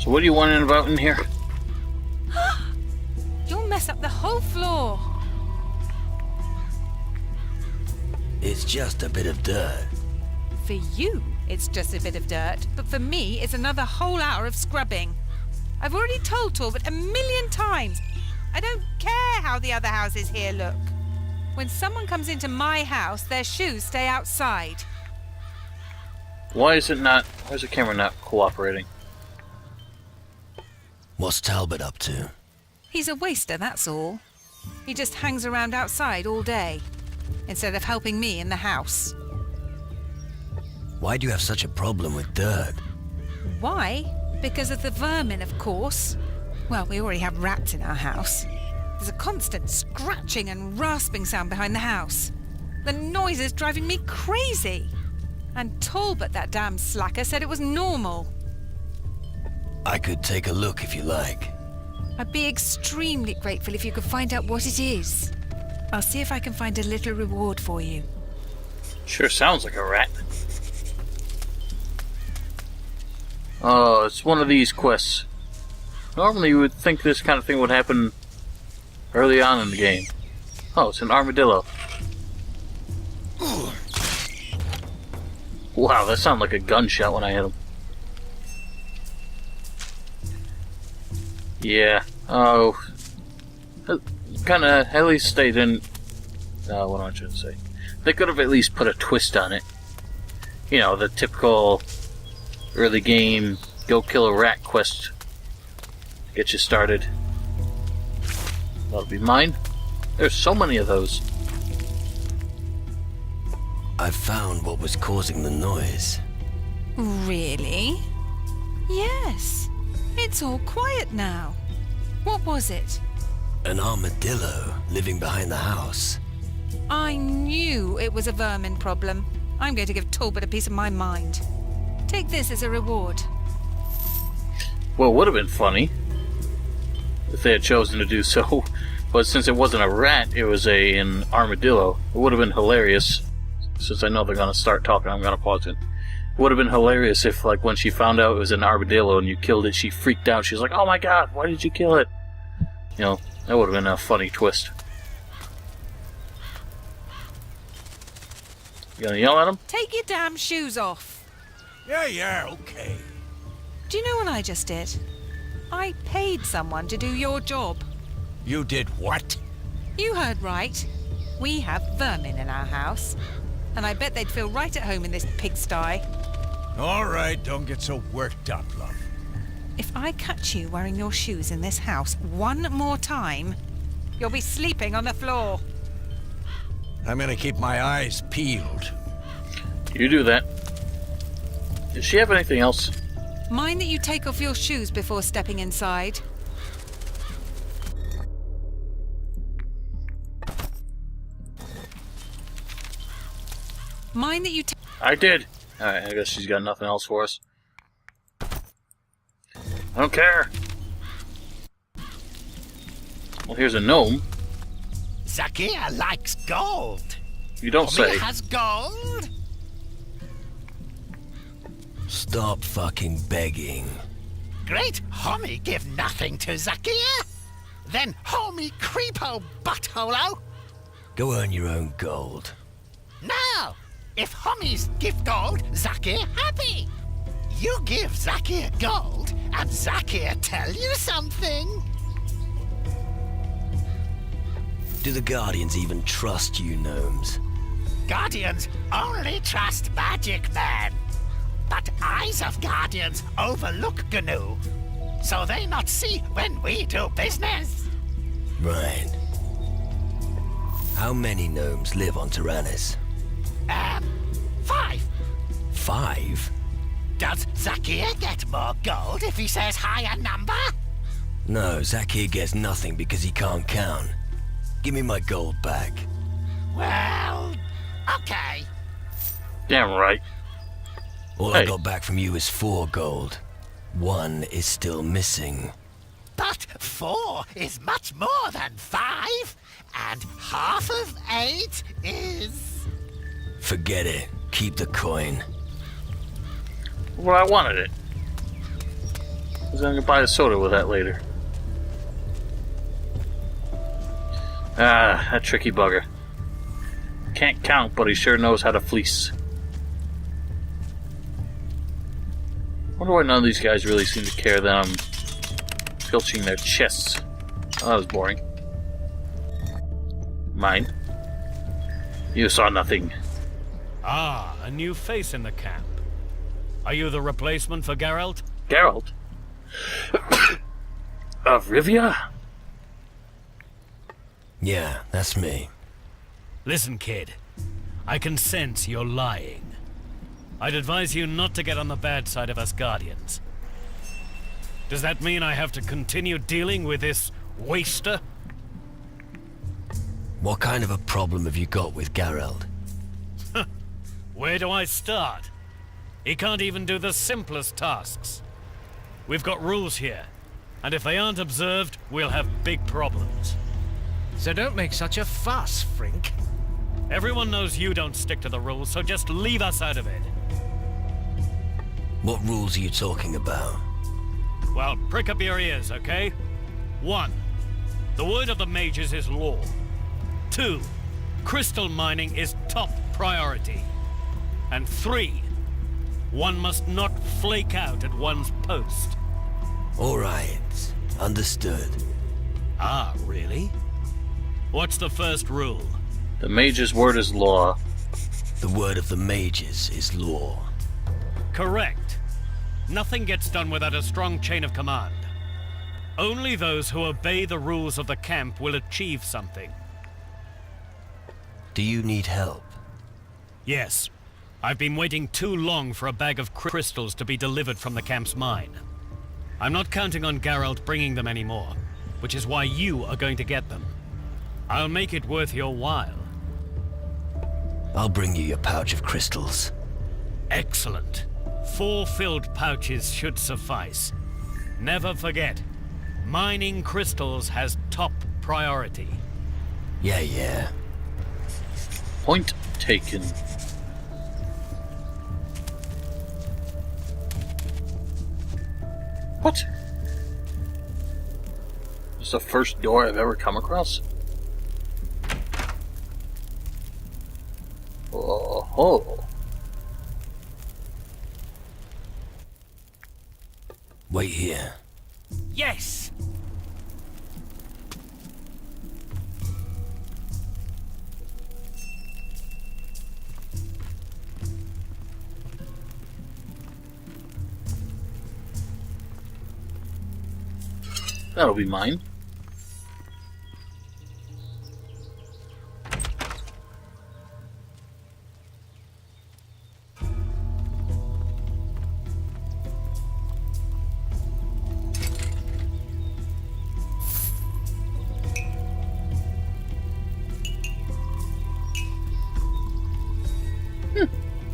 So what are you wondering about in here? You'll mess up the whole floor. It's just a bit of dirt. For you, it's just a bit of dirt, but for me, it's another whole hour of scrubbing. I've already told Talbot 1,000,000 times. I don't care how the other houses here look. When someone comes into my house, their shoes stay outside. Why is the camera not cooperating? What's Talbot up to? He's a waster, that's all. He just hangs around outside all day, instead of helping me in the house. Why do you have such a problem with dirt? Why? Because of the vermin, of course. Well, we already have rats in our house. There's a constant scratching and rasping sound behind the house. The noise is driving me crazy. And Talbot, that damn slacker, said it was normal. I could take a look if you like. I'd be extremely grateful if you could find out what it is. I'll see if I can find a little reward for you. Sure sounds like a rat. Oh, it's one of these quests. Normally you would think this kind of thing would happen early on in the game. Oh, it's an armadillo. Wow, that sounded like a gunshot when I hit him. Yeah. Oh. Kinda, at least they didn't... what am I trying to say? They could have at least put a twist on it. You know, the typical early game, go kill a rat quest. Get you started. That'll be mine. There's so many of those. I've found what was causing the noise. Really? Yes. It's all quiet now. What was it? An armadillo living behind the house. I knew it was a vermin problem. I'm going to give Talbot a piece of my mind. Take this as a reward. Well, it would have been funny if they had chosen to do so, but since it wasn't a rat, it was an armadillo. It would have been hilarious. Since I know they're going to start talking, I'm going to pause it. It would have been hilarious if, like, when she found out it was an armadillo and you killed it, she freaked out. She was like, "Oh my god, why did you kill it?" You know, that would have been a funny twist. You gonna yell at him? Take your damn shoes off. Yeah, okay. Do you know what I just did? I paid someone to do your job. You did what? You heard right. We have vermin in our house. And I bet they'd feel right at home in this pigsty. All right, don't get so worked up, love. If I catch you wearing your shoes in this house one more time, you'll be sleeping on the floor. I'm gonna keep my eyes peeled. You do that. Does she have anything else? Mind that you take off your shoes before stepping inside. Mind that you I did. Alright, I guess she's got nothing else for us. I don't care. Well, here's a gnome. Zakia likes gold. You don't say. Homie has gold. Stop fucking begging. Great homie give nothing to Zakia. Then homie creepo buttholo. Go earn your own gold. No. If homies give gold, Zakia happy. You give Zakia gold, and Zakia tell you something. Do the Guardians even trust you, gnomes? Guardians only trust magic men. But eyes of Guardians overlook GNU, so they not see when we do business. Right. How many gnomes live on Taranis? 5. 5? Does Zakia get more gold if he says higher number? No, Zakir gets nothing because he can't count. Give me my gold back. Well, okay. Damn right. All Hey. I got back from you is 4 gold. 1 is still missing. But 4 is much more than 5, and half of 8 is... Forget it. Keep the coin. Well, I wanted it. I'm gonna buy a soda with that later. Ah, that tricky bugger. Can't count, but he sure knows how to fleece. Wonder why none of these guys really seem to care that I'm filching their chests. Oh, that was boring. Mine. You saw nothing. Ah, a new face in the camp. Are you the replacement for Geralt? Geralt? Of Rivia? Yeah, that's me. Listen, kid. I can sense you're lying. I'd advise you not to get on the bad side of us Guardians. Does that mean I have to continue dealing with this waster? What kind of a problem have you got with Geralt? Where do I start? He can't even do the simplest tasks. We've got rules here, and if they aren't observed, we'll have big problems. So don't make such a fuss, Frink. Everyone knows you don't stick to the rules, so just leave us out of it. What rules are you talking about? Well, prick up your ears, okay? 1. The word of the mages is law. 2. Crystal mining is top priority. And 3. One must not flake out at one's post. All right, understood. Ah, really? What's the first rule? The mage's word is law. The word of the mages is law. Correct. Nothing gets done without a strong chain of command. Only those who obey the rules of the camp will achieve something. Do you need help? Yes. I've been waiting too long for a bag of crystals to be delivered from the camp's mine. I'm not counting on Geralt bringing them anymore, which is why you are going to get them. I'll make it worth your while. I'll bring you your pouch of crystals. Excellent. 4 filled pouches should suffice. Never forget, mining crystals has top priority. Yeah. Point taken. What? This is the first door I've ever come across. Oh. Wait here. Yes! That'll be mine.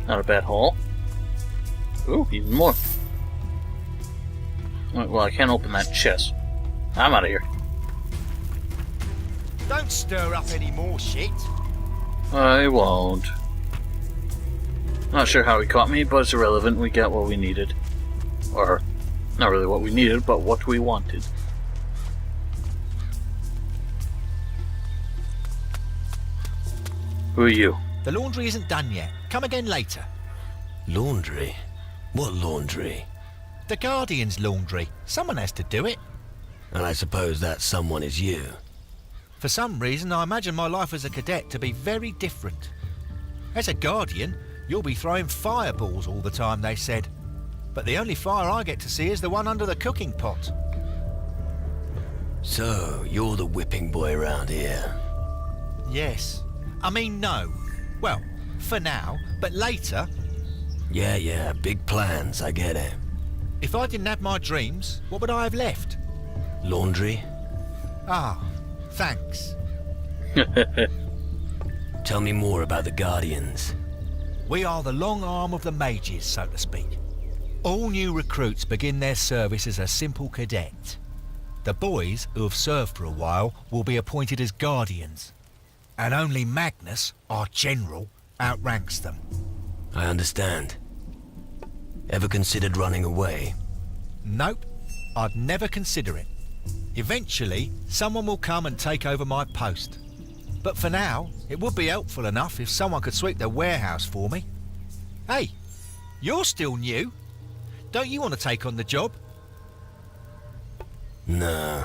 Not a bad haul. Ooh, even more. Well, I can't open that chest. I'm out of here. Don't stir up any more shit. I won't. Not sure how he caught me, but it's irrelevant. We got what we needed. Or, not really what we needed, but what we wanted. Who are you? The laundry isn't done yet. Come again later. Laundry? What laundry? The Guardian's laundry. Someone has to do it. And I suppose that someone is you. For some reason, I imagine my life as a cadet to be very different. As a Guardian, you'll be throwing fireballs all the time, they said. But the only fire I get to see is the one under the cooking pot. So, you're the whipping boy around here. Yes. I mean, no. Well, for now, but later... Yeah, big plans, I get it. If I didn't have my dreams, what would I have left? Laundry? Ah, thanks. Tell me more about the Guardians. We are the long arm of the Mages, so to speak. All new recruits begin their service as a simple cadet. The boys, who have served for a while, will be appointed as Guardians. And only Magnus, our general, outranks them. I understand. Ever considered running away? Nope. I'd never consider it. Eventually, someone will come and take over my post. But for now, it would be helpful enough if someone could sweep the warehouse for me. Hey, you're still new. Don't you want to take on the job? No,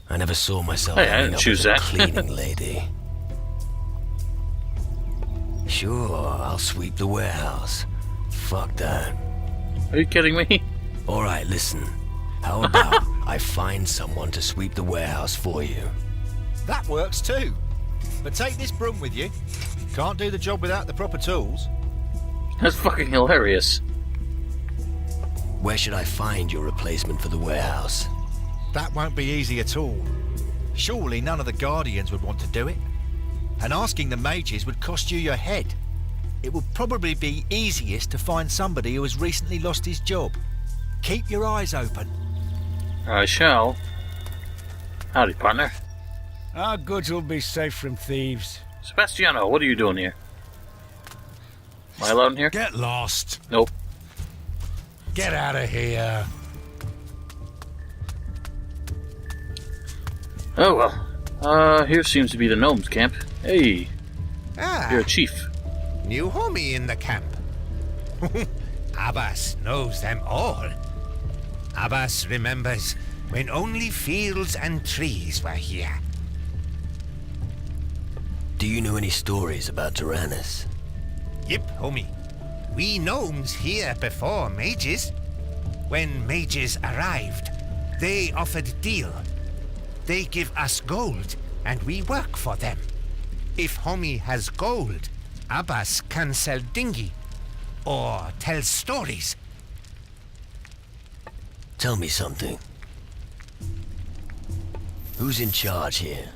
I never saw myself Hey, I ending didn't up choose as a that. cleaning lady. Sure, I'll sweep the warehouse. Fuck that. Are you kidding me? Alright, listen. How about I find someone to sweep the warehouse for you? That works too. But take this broom with you. Can't do the job without the proper tools. That's fucking hilarious. Where should I find your replacement for the warehouse? That won't be easy at all. Surely none of the Guardians would want to do it. And asking the mages would cost you your head. It would probably be easiest to find somebody who has recently lost his job. Keep your eyes open. I shall. Howdy, partner. Our goods will be safe from thieves. Sebastiano, what are you doing here? Am I allowed in here? Get lost. Nope. Get out of here. Oh well. Here seems to be the gnomes' camp. Hey, you're a Ah, chief. new homie in the camp. Abbas knows them all. Abbas remembers when only fields and trees were here. Do you know any stories about Taranis? Yep, homie. We gnomes here before mages. When mages arrived, they offered deal. They give us gold, and we work for them. If homie has gold, Abbas can sell dinghy, or tell stories. Tell me something. Who's in charge here?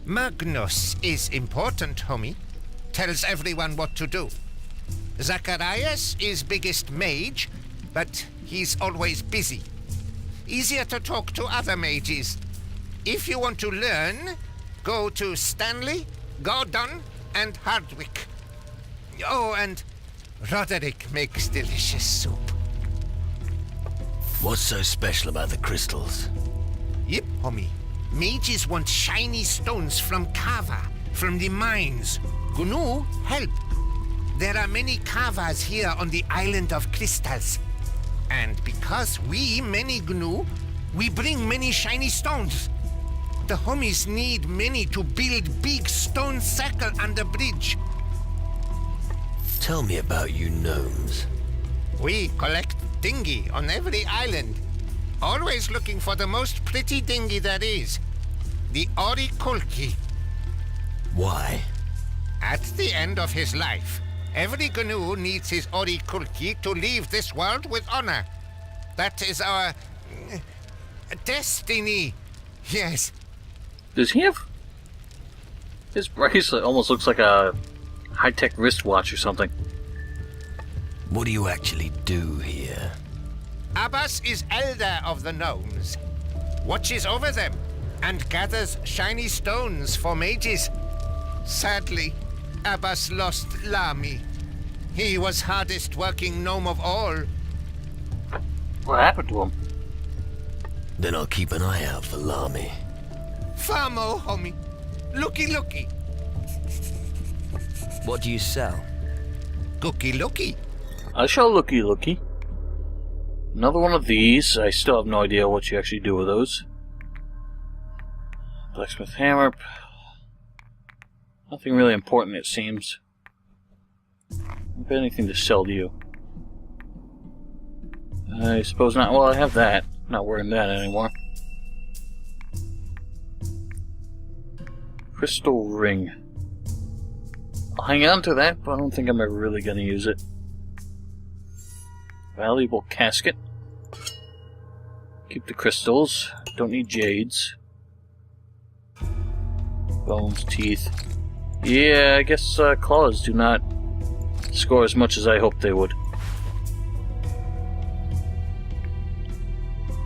Magnus is important, homie. Tells everyone what to do. Zacharias is biggest mage, but he's always busy. Easier to talk to other mages. If you want to learn, go to Stanley, Gordon, and Hardwick. Oh, and Roderick makes delicious soup. What's so special about the crystals? Yep, homie. Mages want shiny stones from Kava, from the mines. Gnu, help. There are many Kavas here on the island of crystals. And because we many Gnu, we bring many shiny stones. The homies need many to build big stone circle on the bridge. Tell me about you gnomes. We collect dinghy on every island. Always looking for the most pretty dinghy there is. The Orikulki. Why? At the end of his life, every Gnu needs his Orikulki to leave this world with honor. That is our destiny. Yes. Does he have... His bracelet almost looks like a high-tech wristwatch or something. What do you actually do here? Abbas is elder of the gnomes, watches over them, and gathers shiny stones for mages. Sadly, Abbas lost Lami. He was hardest working gnome of all. What happened to him? Then I'll keep an eye out for Lami. Famo, homie. Looky. What do you sell? Looky. I shall looky. Another one of these. I still have no idea what you actually do with those. Blacksmith hammer. Nothing really important, it seems. If anything to sell to you. I suppose not. Well, I have that. Not wearing that anymore. Crystal ring. I'll hang on to that, but I don't think I'm ever really going to use it. Valuable casket. Keep the crystals. Don't need jades. Bones, teeth. Yeah, I guess claws do not score as much as I hoped they would.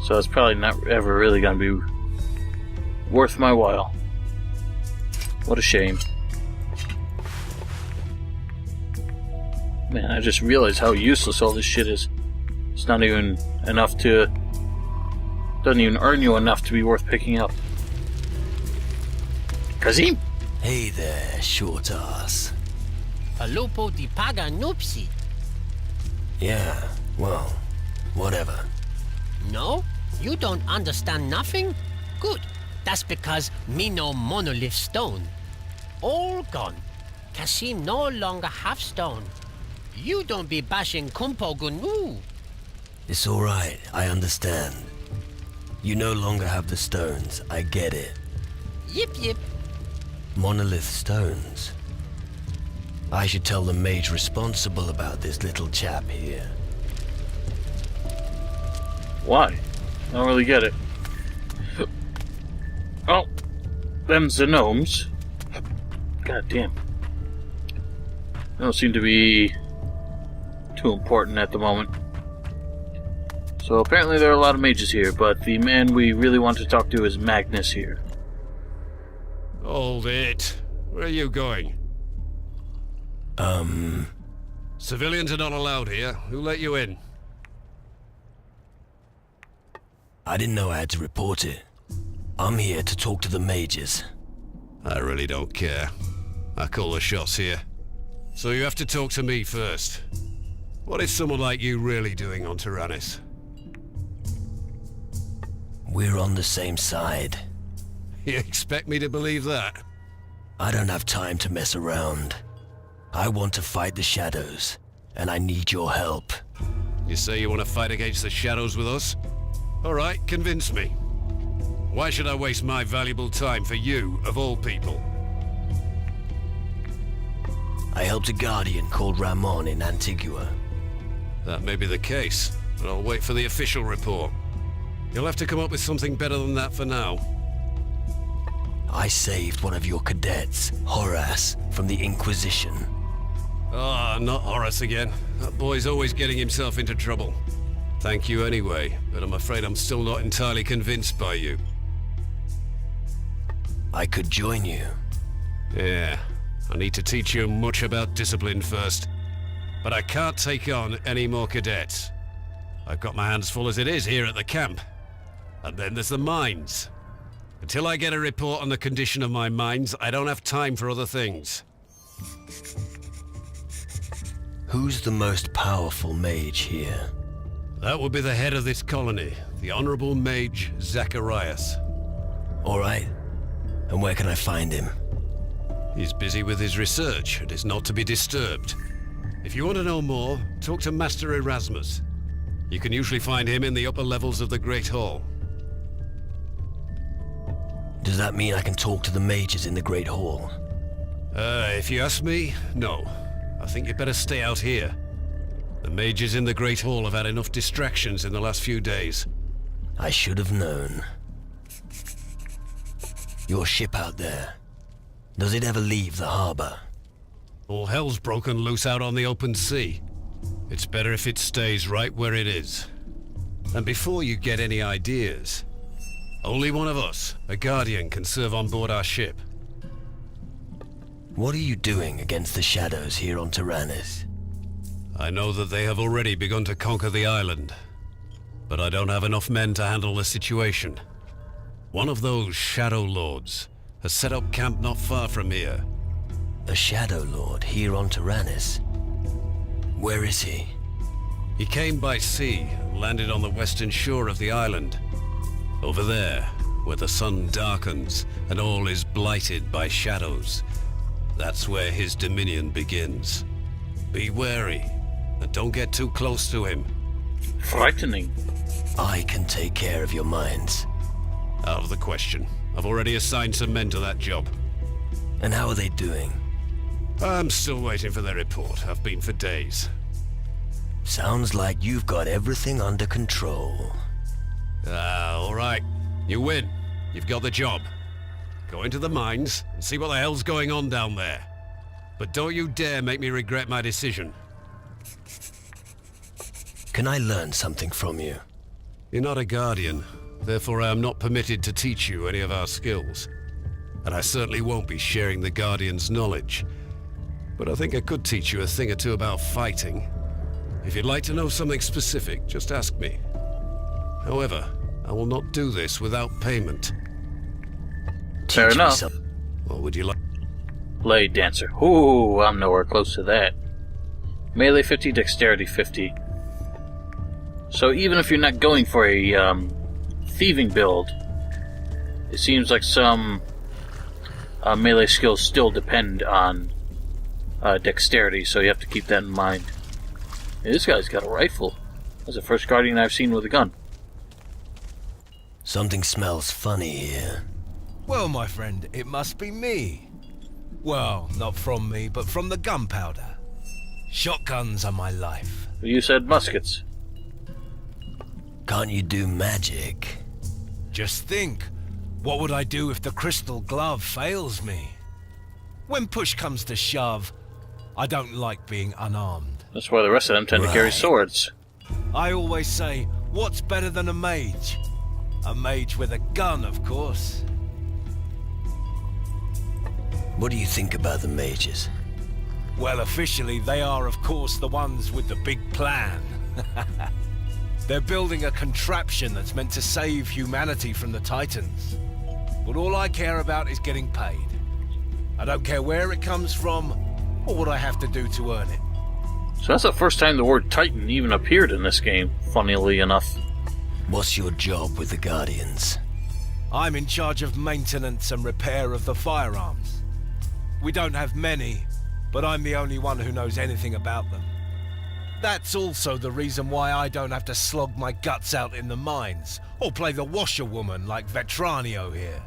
So it's probably not ever really going to be worth my while. What a shame. Man, I just realized how useless all this shit is. It's not even enough to Doesn't even earn you enough to be worth picking up. Kazim? Hey there, short ass. Palupo di paga nupsi. Yeah, well, whatever. No? You don't understand nothing? Good. That's because me no monolith stone. All gone. Kasim no longer have stone. You don't be bashing Kumpo Gunu. It's alright, I understand. You no longer have the stones, I get it. Yip yip. Monolith stones. I should tell the mage responsible about this little chap here. Why? I don't really get it. Oh, them's the gnomes. God damn. They don't seem to be too important at the moment. So apparently there are a lot of mages here, but the man we really want to talk to is Magnus here. Hold it. Where are you going? Civilians are not allowed here. Who let you in? I didn't know I had to report it. I'm here to talk to the mages. I really don't care. I call the shots here. So you have to talk to me first. What is someone like you really doing on Taranis? We're on the same side. You expect me to believe that? I don't have time to mess around. I want to fight the shadows, and I need your help. You say you want to fight against the shadows with us? Alright, convince me. Why should I waste my valuable time for you, of all people? I helped a guardian called Ramon in Antigua. That may be the case, but I'll wait for the official report. You'll have to come up with something better than that for now. I saved one of your cadets, Horace, from the Inquisition. Ah, not Horace again. That boy's always getting himself into trouble. Thank you anyway, but I'm afraid I'm still not entirely convinced by you. I could join you. Yeah, I need to teach you much about discipline first. But I can't take on any more cadets. I've got my hands full as it is here at the camp. And then there's the mines. Until I get a report on the condition of my mines, I don't have time for other things. Who's the most powerful mage here? That would be the head of this colony, the Honorable Mage Zacharias. Alright. And where can I find him? He's busy with his research and is not to be disturbed. If you want to know more, talk to Master Erasmus. You can usually find him in the upper levels of the Great Hall. Does that mean I can talk to the mages in the Great Hall? If you ask me, no. I think you'd better stay out here. The mages in the Great Hall have had enough distractions in the last few days. I should have known. Your ship out there, does it ever leave the harbor? All hell's broken loose out on the open sea. It's better if it stays right where it is. And before you get any ideas, only one of us, a guardian, can serve on board our ship. What are you doing against the shadows here on Taranis? I know that they have already begun to conquer the island, but I don't have enough men to handle the situation. One of those Shadow Lords has set up camp not far from here. A Shadow Lord here on Taranis? Where is he? He came by sea, landed on the western shore of the island. Over there, where the sun darkens and all is blighted by shadows. That's where his dominion begins. Be wary, and don't get too close to him. Frightening. I can take care of your mines. Out of the question. I've already assigned some men to that job. And how are they doing? I'm still waiting for their report. I've been for days. Sounds like you've got everything under control. All right. You win. You've got the job. Go into the mines and see what the hell's going on down there. But don't you dare make me regret my decision. Can I learn something from you? You're not a guardian. Therefore, I am not permitted to teach you any of our skills. And I certainly won't be sharing the Guardian's knowledge. But I think I could teach you a thing or two about fighting. If you'd like to know something specific, just ask me. However, I will not do this without payment. Fair Teach me enough. some- What would you like? Blade Dancer. Ooh, I'm nowhere close to that. Melee 50, Dexterity 50. So even if you're not going for a thieving build, it seems like some melee skills still depend on dexterity, so you have to keep that in mind. Hey, this guy's got a rifle. That's the first Guardian I've seen with a gun. Something smells funny here. Well, my friend, it must be me. Well, not from me, but from the gunpowder. Shotguns are my life. You said muskets. Can't you do magic? Just think, what would I do if the crystal glove fails me? When push comes to shove, I don't like being unarmed. That's why the rest of them tend to carry Right. swords. I always say, what's better than a mage? A mage with a gun, of course. What do you think about the mages? Well, officially, they are, of course, the ones with the big plan. They're building a contraption that's meant to save humanity from the Titans. But all I care about is getting paid. I don't care where it comes from, or what I have to do to earn it. So that's the first time the word Titan even appeared in this game, funnily enough. What's your job with the Guardians? I'm in charge of maintenance and repair of the firearms. We don't have many, but I'm the only one who knows anything about them. That's also the reason why I don't have to slog my guts out in the mines, or play the washerwoman like Vetranio here.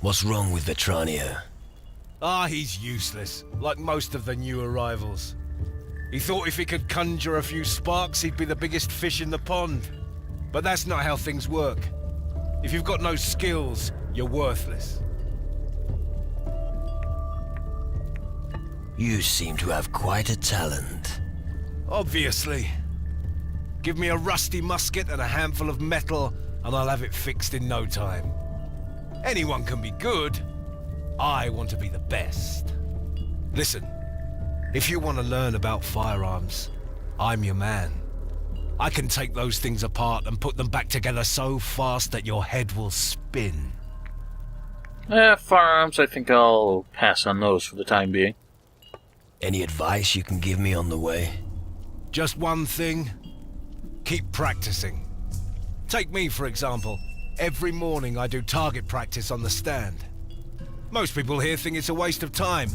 What's wrong with Vetranio? Ah, he's useless, like most of the new arrivals. He thought if he could conjure a few sparks, he'd be the biggest fish in the pond. But that's not how things work. If you've got no skills, you're worthless. You seem to have quite a talent. Obviously. Give me a rusty musket and a handful of metal, and I'll have it fixed in no time. Anyone can be good. I want to be the best. Listen, if you want to learn about firearms, I'm your man. I can take those things apart and put them back together so fast that your head will spin. Firearms, I think I'll pass on those for the time being. Any advice you can give me on the way? Just one thing. Keep practicing. Take me, for example. Every morning I do target practice on the stand. Most people here think it's a waste of time,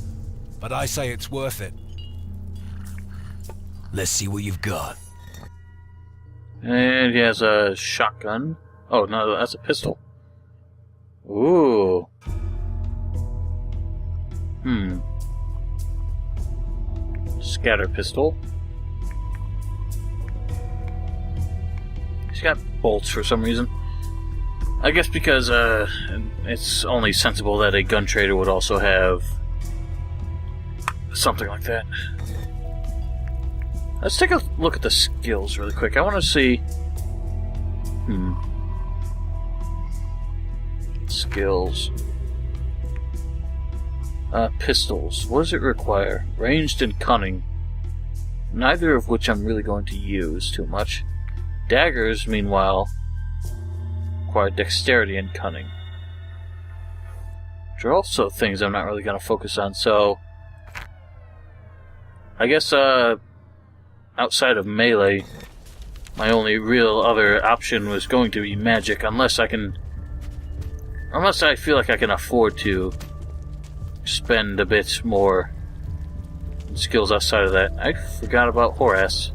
but I say it's worth it. Let's see what you've got. And he has a shotgun. Oh, no, that's a pistol. Ooh. Scatter pistol. He's got bolts for some reason. I guess because it's only sensible that a gun trader would also have something like that. Let's take a look at the skills really quick. I want to see... Skills. Pistols. What does it require? Ranged and cunning. Neither of which I'm really going to use too much. Daggers, meanwhile, require dexterity and cunning. Which are also things I'm not really going to focus on, so... I guess, outside of melee, my only real other option was going to be magic, unless I feel like I can afford to spend a bit more skills outside of that. I forgot about Horace.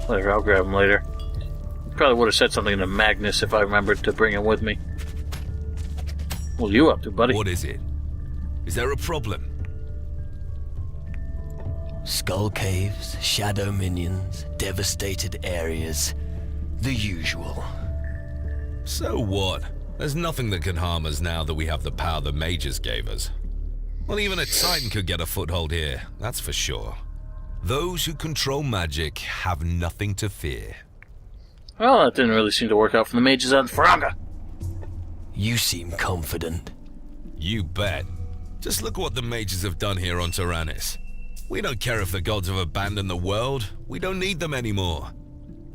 Whatever, I'll grab him later. Probably would have said something to Magnus if I remembered to bring him with me. What are you up to, buddy? What is it? Is there a problem? Skull caves, shadow minions, devastated areas. The usual. So what? There's nothing that can harm us now that we have the power the mages gave us. Well, even a Titan could get a foothold here, that's for sure. Those who control magic have nothing to fear. Well, that didn't really seem to work out for the mages on Faranga. You seem confident. You bet. Just look what the mages have done here on Taranis. We don't care if the gods have abandoned the world. We don't need them anymore.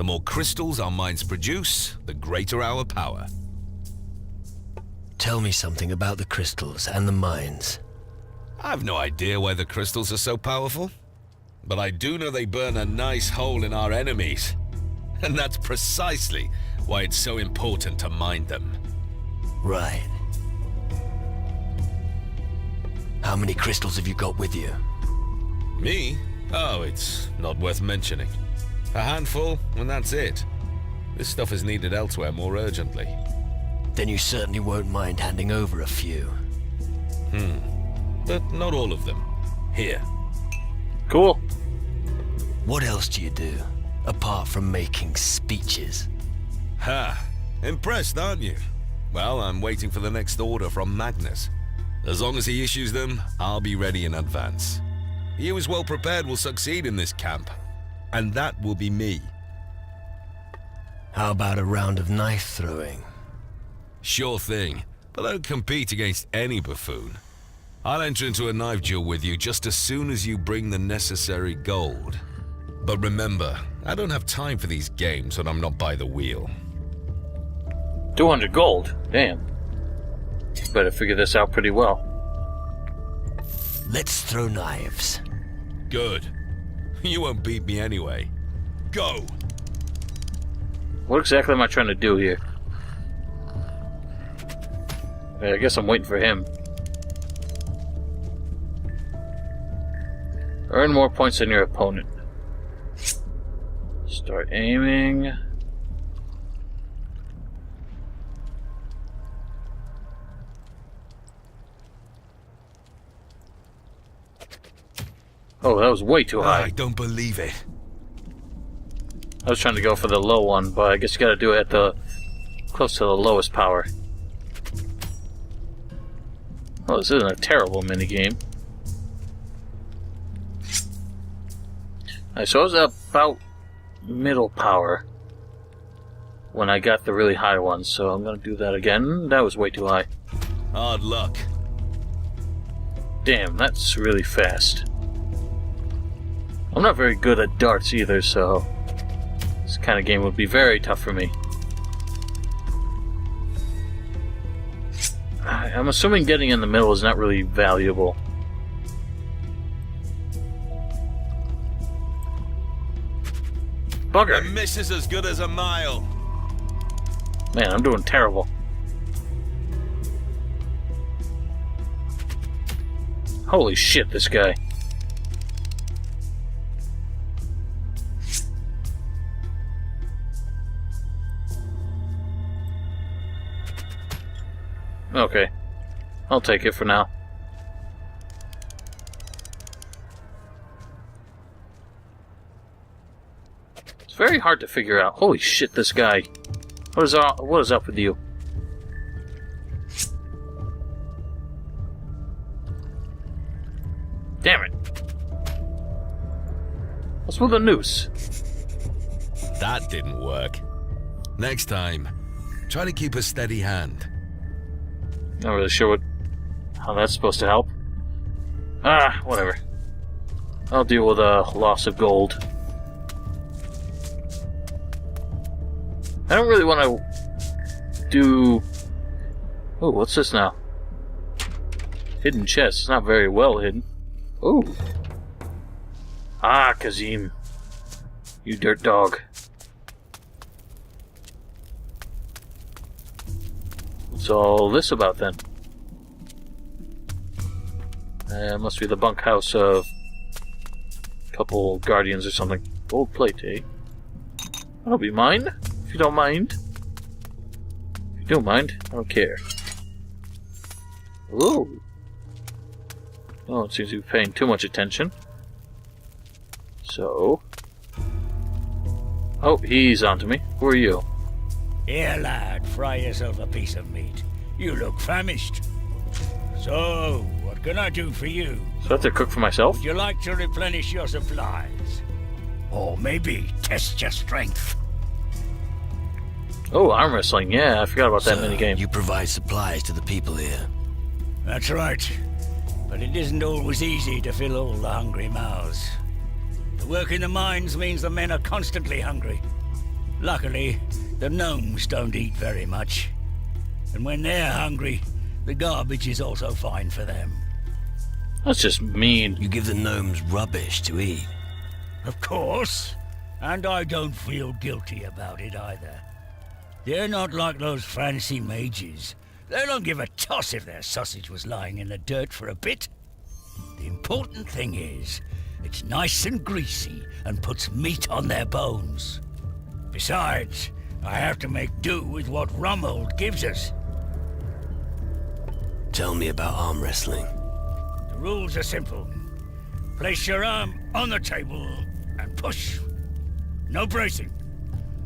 The more crystals our mines produce, the greater our power. Tell me something about the crystals and the mines. I've no idea why the crystals are so powerful, but I do know they burn a nice hole in our enemies. And that's precisely why it's so important to mine them. Right. How many crystals have you got with you? Me? Oh, it's not worth mentioning. A handful, and that's it. This stuff is needed elsewhere more urgently. Then you certainly won't mind handing over a few. But not all of them. Here. Cool. What else do you do, apart from making speeches? Ha! Impressed, aren't you? Well, I'm waiting for the next order from Magnus. As long as he issues them, I'll be ready in advance. He who is well prepared will succeed in this camp. And that will be me. How about a round of knife throwing? Sure thing, but I don't compete against any buffoon. I'll enter into a knife duel with you just as soon as you bring the necessary gold. But remember, I don't have time for these games when I'm not by the wheel. 200 gold? Damn. Better figure this out pretty well. Let's throw knives. Good. You won't beat me anyway. Go! What exactly am I trying to do here? I guess I'm waiting for him. Earn more points than your opponent. Start aiming. Oh, that was way too high. I don't believe it. I was trying to go for the low one, but I guess you gotta do it at the close to the lowest power. Well, this isn't a terrible minigame. Alright, so I was about middle power when I got the really high one, so I'm gonna do that again. That was way too high. Hard luck. Damn, that's really fast. I'm not very good at darts either, so this kind of game would be very tough for me. I'm assuming getting in the middle is not really valuable. Bugger! A miss is as good as a mile. Man, I'm doing terrible. Holy shit, this guy. Okay. I'll take it for now. It's very hard to figure out. Holy shit, this guy. What is up with you? Damn it. What's with the noose? That didn't work. Next time, try to keep a steady hand. Not really sure how that's supposed to help. Whatever. I'll deal with a loss of gold. I don't really want to do... Oh, what's this now? Hidden chest. It's not very well hidden. Ooh. Ah, Kazim. You dirt dog. What's all this about then? Must be the bunkhouse of a couple guardians or something. Gold plate, eh? That'll be mine, if you don't mind. If you don't mind, I don't care. Ooh. Oh, it seems to be paying too much attention. So... Oh, he's onto me. Who are you? Here, lad, fry yourself a piece of meat. You look famished. So, what can I do for you? So I have to cook for myself? Would you like to replenish your supplies? Or maybe test your strength? Oh, arm wrestling. Yeah, I forgot about that minigame. You provide supplies to the people here. That's right. But it isn't always easy to fill all the hungry mouths. The work in the mines means the men are constantly hungry. Luckily, the gnomes don't eat very much. And when they're hungry, the garbage is also fine for them. That's just mean. You give the gnomes rubbish to eat. Of course. And I don't feel guilty about it either. They're not like those fancy mages. They don't give a toss if their sausage was lying in the dirt for a bit. The important thing is, it's nice and greasy and puts meat on their bones. Besides, I have to make do with what Rummold gives us. Tell me about arm wrestling. The rules are simple. Place your arm on the table and push. No bracing.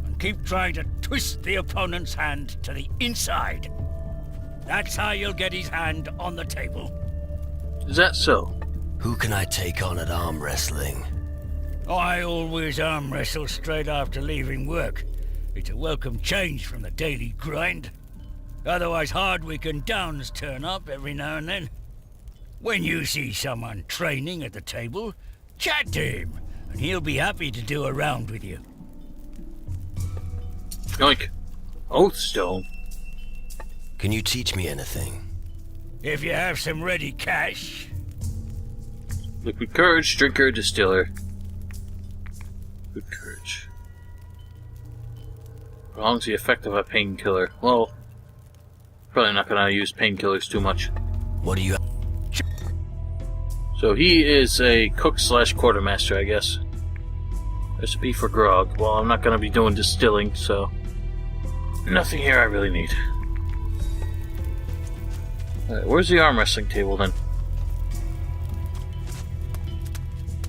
And keep trying to twist the opponent's hand to the inside. That's how you'll get his hand on the table. Is that so? Who can I take on at arm wrestling? I always arm wrestle straight after leaving work. It's a welcome change from the daily grind. Otherwise Hardwick and Downs turn up every now and then. When you see someone training at the table, chat to him, and he'll be happy to do a round with you. Yoink. Oathstone. Can you teach me anything? If you have some ready cash. Liquid courage, drinker, distiller. Liquid courage. Prolongs the effect of a painkiller. Well, probably not gonna use painkillers too much. What do you... So he is a cook slash quartermaster, I guess. Recipe for grog. Well, I'm not gonna be doing distilling, so nothing here I really need. Alright, where's the arm wrestling table then?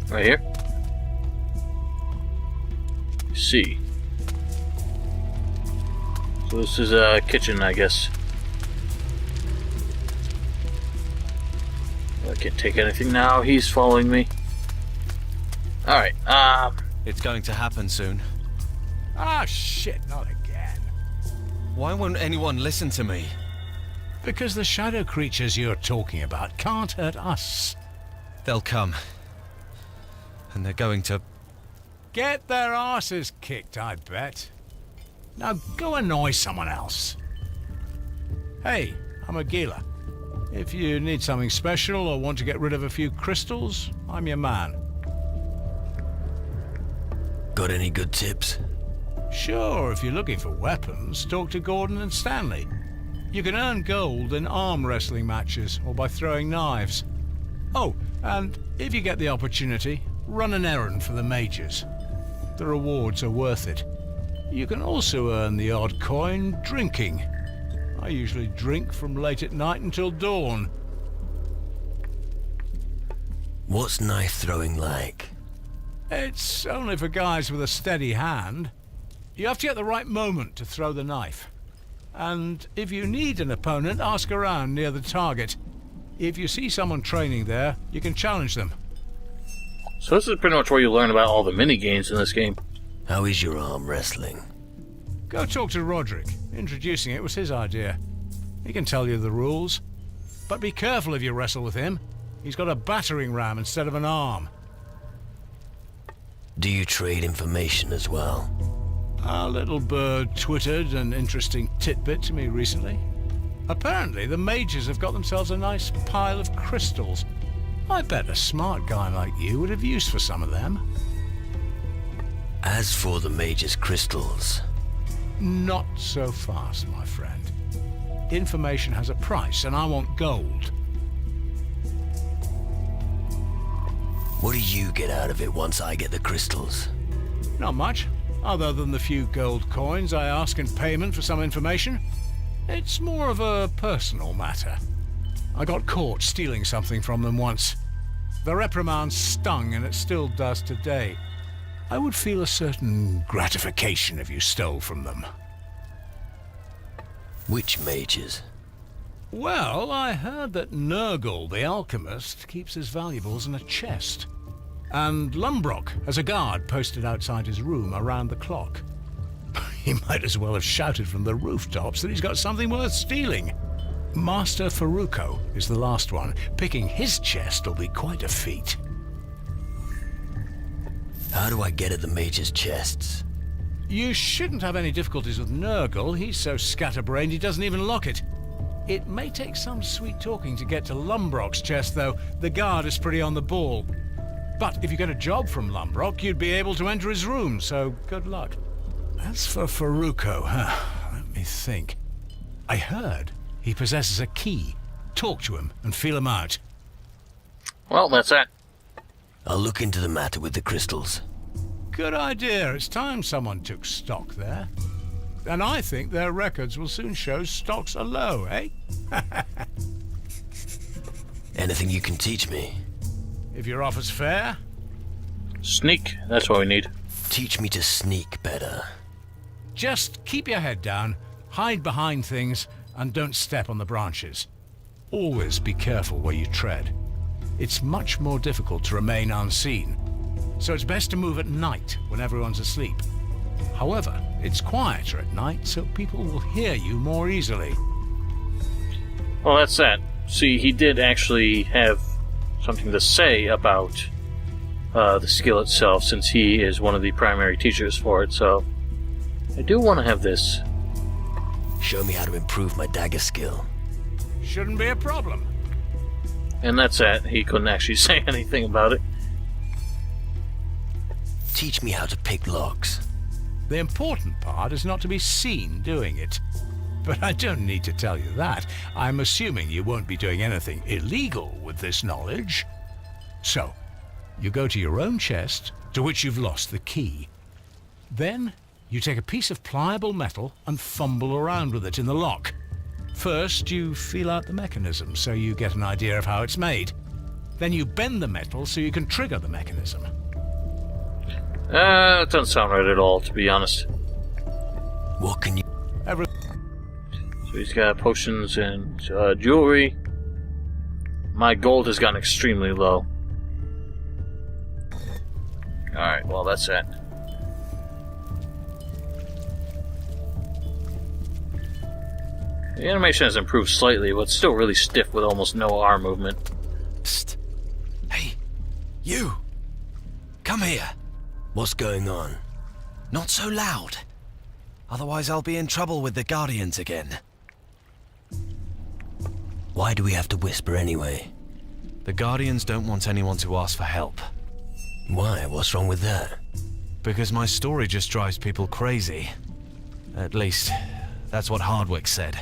Right here? See. So this is a kitchen, I guess. I can't take anything now. He's following me. Alright, It's going to happen soon. Ah, shit, not again. Why won't anyone listen to me? Because the shadow creatures you're talking about can't hurt us. They'll come. And they're going to... Get their asses kicked, I bet. Now go annoy someone else. Hey, I'm a Gila. If you need something special or want to get rid of a few crystals, I'm your man. Got any good tips? Sure, if you're looking for weapons, talk to Gordon and Stanley. You can earn gold in arm wrestling matches or by throwing knives. Oh, and if you get the opportunity, run an errand for the mages. The rewards are worth it. You can also earn the odd coin drinking. I usually drink from late at night until dawn. What's knife throwing like? It's only for guys with a steady hand. You have to get the right moment to throw the knife. And if you need an opponent, ask around near the target. If you see someone training there, you can challenge them. so this is pretty much where you learn about all the mini-games in this game. How is your arm wrestling? Go talk to Roderick. Introducing it was his idea. He can tell you the rules. But be careful if you wrestle with him. He's got a battering ram instead of an arm. Do you trade information as well? Our little bird twittered an interesting tidbit to me recently. Apparently, the mages have got themselves a nice pile of crystals. I bet a smart guy like you would have use for some of them. As for the mage's crystals... Not so fast, my friend. Information has a price, and I want gold. What do you get out of it once I get the crystals? Not much, other than the few gold coins I ask in payment for some information. It's more of a personal matter. I got caught stealing something from them once. The reprimand stung, and it still does today. I would feel a certain gratification if you stole from them. Which mages? Well, I heard that Nurgle, the alchemist, keeps his valuables in a chest. And Lumbrock has a guard posted outside his room around the clock. He might as well have shouted from the rooftops that he's got something worth stealing. Master Faruko is the last one. Picking his chest will be quite a feat. How do I get at the mage's chests? You shouldn't have any difficulties with Nurgle. He's so scatterbrained he doesn't even lock it. It may take some sweet talking to get to Lumbrock's chest, though. The guard is pretty on the ball. But if you get a job from Lumbrock, you'd be able to enter his room, so good luck. As for Faruko, let me think. I heard he possesses a key. Talk to him and feel him out. Well, that's that. I'll look into the matter with the crystals. Good idea. It's time someone took stock there. And I think their records will soon show stocks are low, eh? Anything you can teach me? If your offer's fair. Sneak, that's what we need. Teach me to sneak better. Just keep your head down, hide behind things, and don't step on the branches. Always be careful where you tread. It's much more difficult to remain unseen, so it's best to move at night when everyone's asleep. However, it's quieter at night, so people will hear you more easily. Well, that's that. See, he did actually have something to say about the skill itself, since he is one of the primary teachers for it, so I do want to have this. Show me how to improve my dagger skill. Shouldn't be a problem. And that's that. He couldn't actually say anything about it. Teach me how to pick locks. The important part is not to be seen doing it. But I don't need to tell you that. I'm assuming you won't be doing anything illegal with this knowledge. So, you go to your own chest, to which you've lost the key. Then, you take a piece of pliable metal and fumble around with it in the lock. First, you feel out the mechanism so you get an idea of how it's made. Then you bend the metal so you can trigger the mechanism. That doesn't sound right at all, to be honest. What can you... So he's got potions and jewelry. My gold has gotten extremely low. Alright, well, that's that. The animation has improved slightly, but it's still really stiff with almost no arm movement. Psst. Hey, you! Come here. What's going on? Not so loud. Otherwise I'll be in trouble with the Guardians again. Why do we have to whisper anyway? The Guardians don't want anyone to ask for help. Why? What's wrong with that? Because my story just drives people crazy. At least, that's what Hardwick said.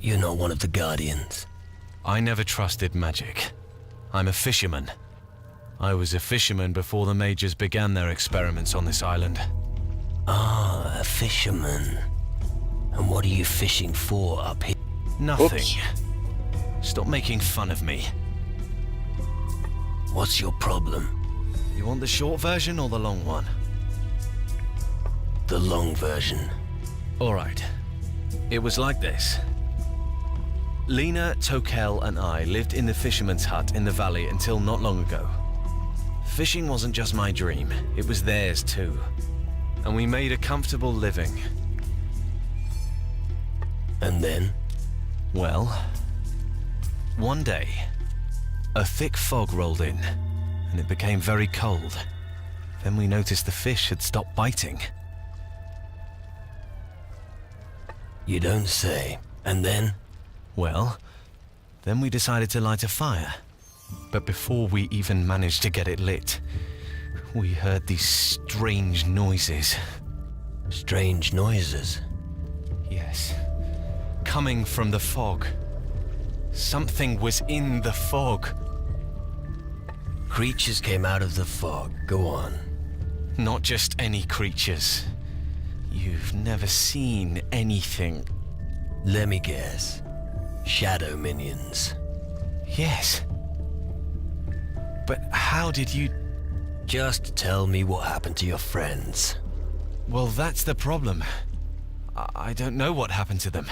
You're not one of the Guardians. I never trusted magic. I'm a fisherman. I was a fisherman before the Mages began their experiments on this island. Ah, a fisherman. And what are you fishing for up here? Nothing. Oops. Stop making fun of me. What's your problem? You want the short version or the long one? The long version. Alright. It was like this. Lena, Tokel, and I lived in the fisherman's hut in the valley until not long ago. Fishing wasn't just my dream, it was theirs too. And we made a comfortable living. And then? Well, one day, a thick fog rolled in, and it became very cold. Then we noticed the fish had stopped biting. You don't say. And then? Well, then we decided to light a fire. But before we even managed to get it lit, we heard these strange noises. Strange noises? Yes. Coming from the fog. Something was in the fog. Creatures came out of the fog. Go on. Not just any creatures. You've never seen anything. Let me guess. Shadow minions. Yes. But how did you... Just tell me what happened to your friends. Well, that's the problem. I don't know what happened to them.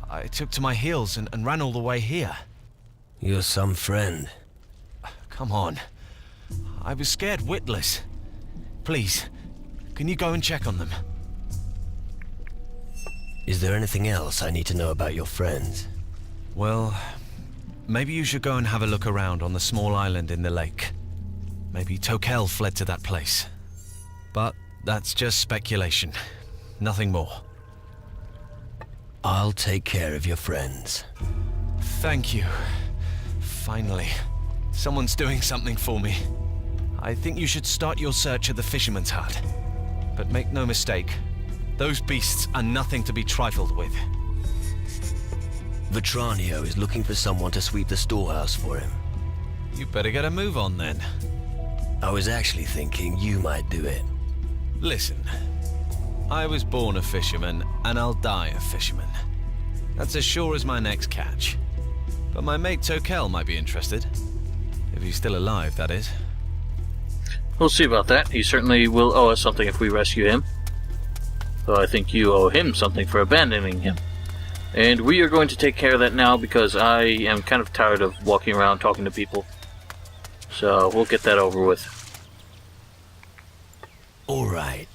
I took to my heels and ran all the way here. You're some friend. Come on. I was scared witless. Please, can you go and check on them? Is there anything else I need to know about your friends? Well, maybe you should go and have a look around on the small island in the lake. Maybe Tokel fled to that place. But that's just speculation. Nothing more. I'll take care of your friends. Thank you. Finally. Someone's doing something for me. I think you should start your search at the fisherman's hut. But make no mistake, those beasts are nothing to be trifled with. Vetranio is looking for someone to sweep the storehouse for him. You better get a move on then. I was actually thinking you might do it. Listen, I was born a fisherman, and I'll die a fisherman. That's as sure as my next catch. But my mate Tokel might be interested. If he's still alive, that is. We'll see about that. He certainly will owe us something if we rescue him. Though I think you owe him something for abandoning him. And we are going to take care of that now because I am kind of tired of walking around talking to people. So we'll get that over with. All right.